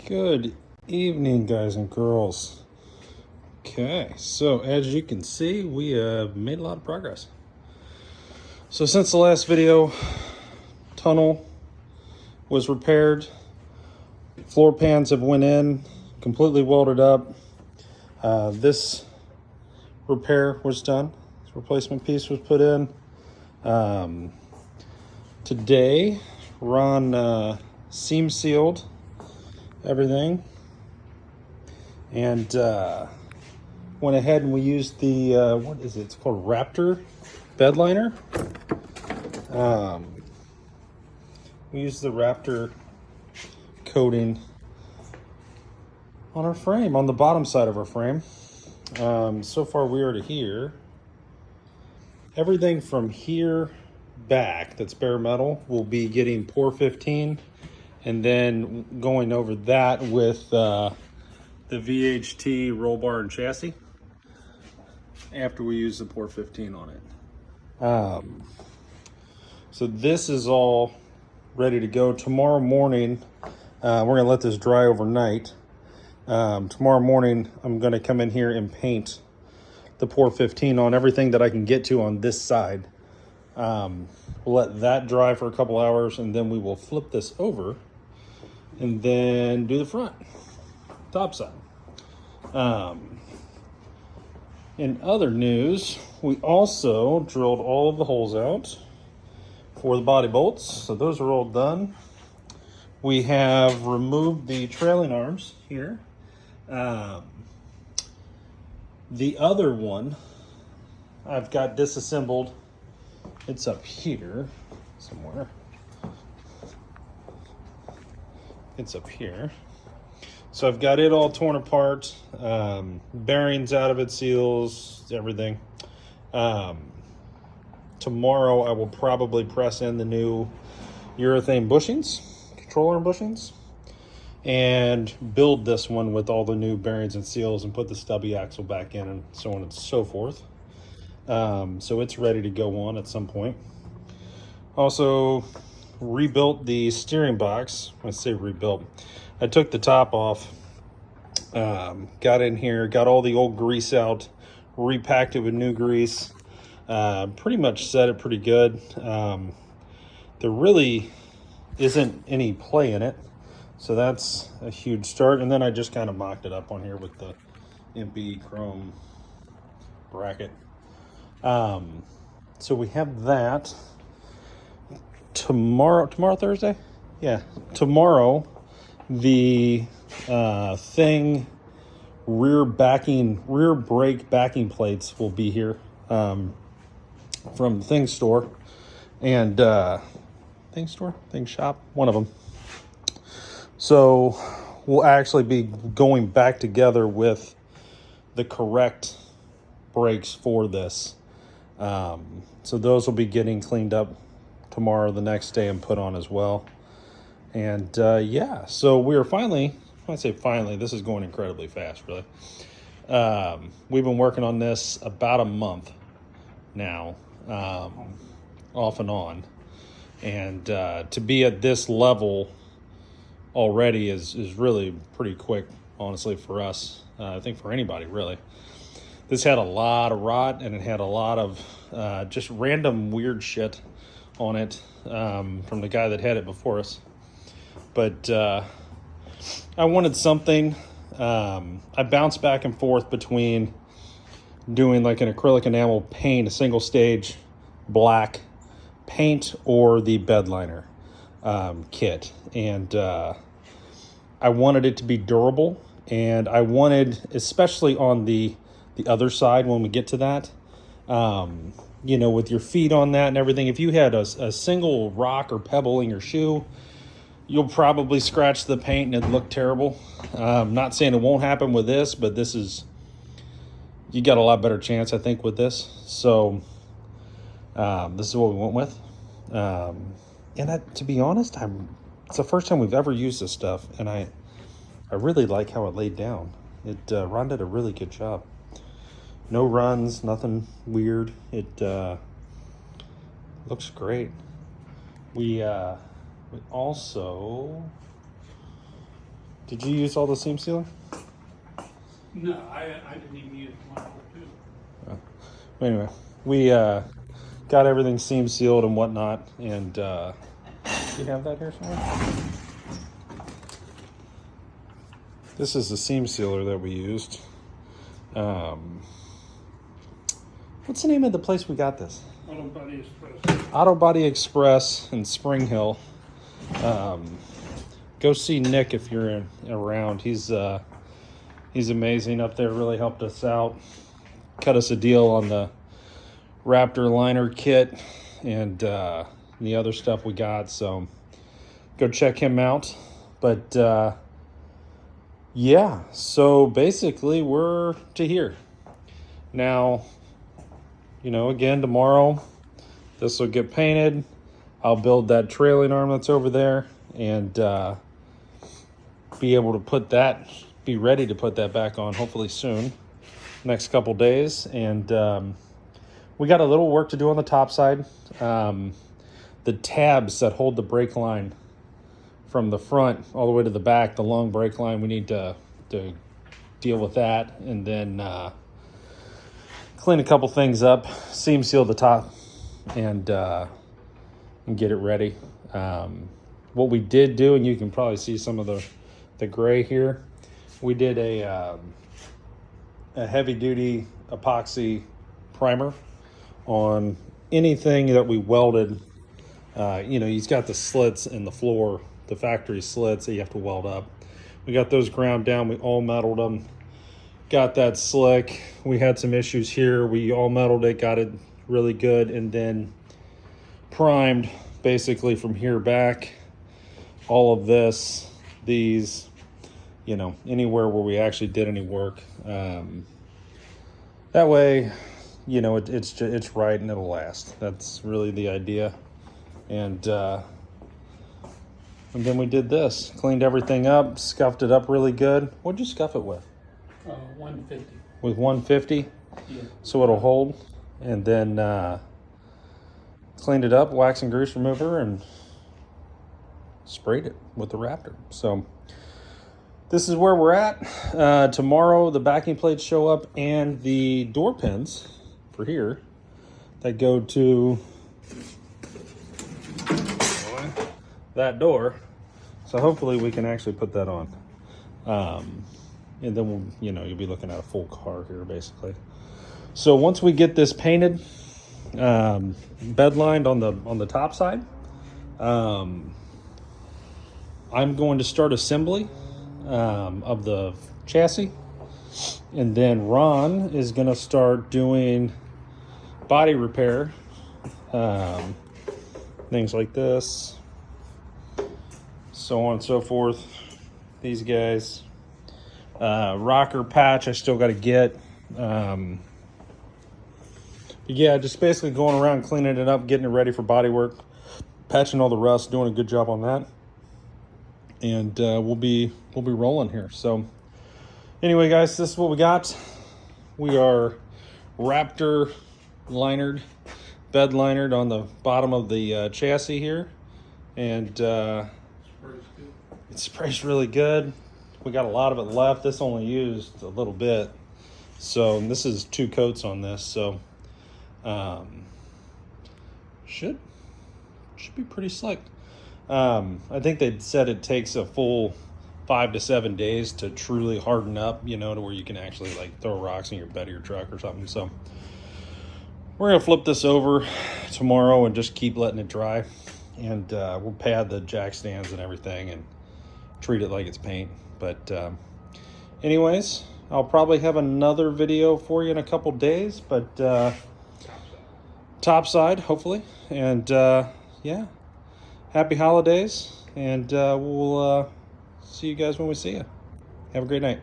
Good evening, guys and girls. Okay, so as you can see, we have made a lot of progress. So since the last video, tunnel was repaired, floor pans have went in, completely welded up. This repair was done. This replacement piece was put in. Today, Ron seam sealed everything, and went ahead and we used the what is it? It's called Raptor bed liner. We used the Raptor coating on our frame, on the bottom side of our frame. So far we are to here. Everything from here back that's bare metal will be getting pour 15, and then going over that with the VHT roll bar and chassis after we use the pour 15 on it. So this is all ready to go. Tomorrow morning, we're gonna let this dry overnight. Tomorrow morning, I'm gonna come in here and paint the pour 15 on everything that I can get to on this side. We'll let that dry for a couple hours, and then we will flip this over and then do the front, top side. In other news, we also drilled all of the holes out for the body bolts, so those are all done. We have removed the trailing arms here. The other one I've got disassembled. It's up here somewhere. It's up here. So I've got it all torn apart, bearings out of it, seals, everything. Tomorrow I will probably press in the new urethane bushings, control arm bushings, and build this one with all the new bearings and seals and put the stubby axle back in and so on and so forth. So it's ready to go on at some point. Also rebuilt the steering box. I say rebuilt. I took the top off, got in here, got all the old grease out, repacked it with new grease, pretty much set it pretty good. There really isn't any play in it, so that's a huge start. And then I just kind of mocked it up on here with the MP chrome bracket. So we have that. Tomorrow Thursday? Yeah, tomorrow the rear brake backing plates will be here from Thing Store and Thing Shop, one of them. So we'll actually be going back together with the correct brakes for this. So those will be getting cleaned up tomorrow, the next day, and put on as well. And yeah, so we are finally, I say finally, this is going incredibly fast, really. We've been working on this about a month now, off and on. And to be at this level already is really pretty quick, honestly, for us. I think for anybody, really. This had a lot of rot, and it had a lot of just random weird shit on it from the guy that had it before us. But I wanted something. I bounced back and forth between doing like an acrylic enamel paint, a single stage black paint, or the bed liner kit. And I wanted it to be durable, and I wanted, especially on the other side when we get to that, you know, with your feet on that and everything, if you had a single rock or pebble in your shoe, you'll probably scratch the paint and it'd look terrible. Not saying it won't happen with this, but you got a lot better chance, I think, with this. So this is what we went with. And to be honest, it's the first time we've ever used this stuff, and I really like how it laid down. Ron did a really good job. No runs, nothing weird. It looks great. We also Did you use all the seam sealer? No, I didn't even use one or two. Anyway, we got everything seam sealed and whatnot, and do you have that here somewhere? This is the seam sealer that we used. What's the name of the place we got this? Auto Body Express. Auto Body Express in Spring Hill. Go see Nick if you're around. He's amazing up there. Really helped us out. Cut us a deal on the Raptor liner kit and the other stuff we got. So go check him out. But yeah, so basically we're to here now. You know, again, tomorrow this will get painted. I'll build that trailing arm that's over there and be able to be ready to put that back on hopefully soon, next couple days. And we got a little work to do on the top side. The tabs that hold the brake line from the front all the way to the back, the long brake line, we need to deal with that, and then clean a couple things up, seam seal the top, and get it ready. What we did do, and you can probably see some of the gray here, we did a heavy duty epoxy primer on anything that we welded. You know, he's got the slits in the floor, the factory slits that you have to weld up. We got those ground down, we all metaled them. Got that slick. We had some issues here. We all metaled it, got it really good, and then primed basically from here back. All of these, you know, anywhere where we actually did any work. That way, you know, it's right and it'll last. That's really the idea. And then we did this, cleaned everything up, scuffed it up really good. What'd you scuff it with? 150. With 150, Yeah. so it'll hold. And then cleaned it up, wax and grease remover, and sprayed it with the Raptor. So this is where we're at. Tomorrow the backing plates show up and the door pins for here that go to that door. So hopefully we can actually put that on. And then we'll, you know, you'll be looking at a full car here basically. So once we get this painted, bed lined on the top side, I'm going to start assembly of the chassis, and then Ron is going to start doing body repair, things like this, so on and so forth. These guys. Rocker patch I still got to get. Yeah, just basically going around cleaning it up, getting it ready for body work, patching all the rust, doing a good job on that, and we'll be rolling here. So anyway, guys, this is what we got. We are Raptor linered, bed linered on the bottom of the chassis here, and it sprays really good. We got a lot of it left. This only used a little bit. So this is 2 coats on this. So should be pretty slick. I think they said it takes a full 5 to 7 days to truly harden up, you know, to where you can actually like throw rocks in your bed of your truck or something. So we're gonna flip this over tomorrow and just keep letting it dry. And we'll pad the jack stands and everything and treat it like it's paint. But anyways, I'll probably have another video for you in a couple days, but top side hopefully. And yeah, happy holidays, and we'll see you guys when we see you. Have a great night.